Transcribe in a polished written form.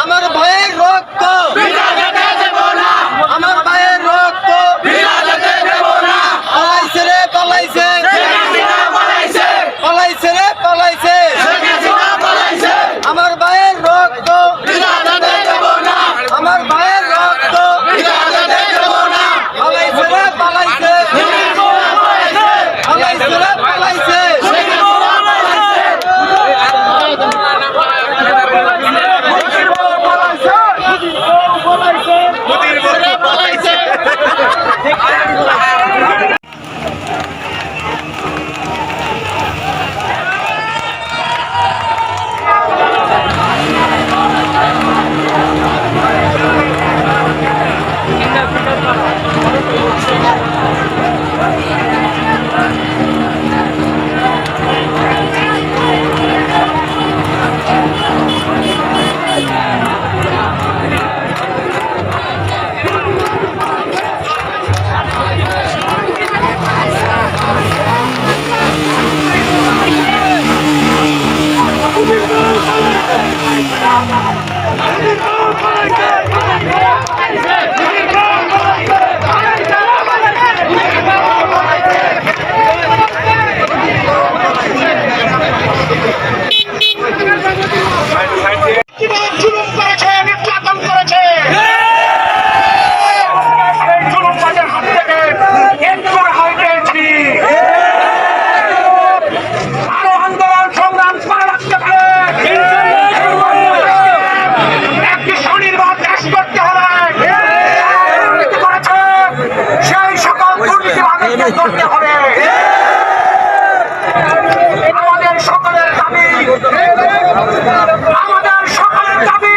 আমার ভাইয়ের রক্ত আমার ভাইয়ের রক্ত পালাইছে রে পালাইছে পালাইছে রে পালাইছে আমার ভাইয়ের রক্ত আমার ভাইয়ের রক্ত পালাইছে রে পালাইছে পালাইছে রে পালাইছে করতে হবে আমাদের সকলের দাবি আমাদের সকলের দাবি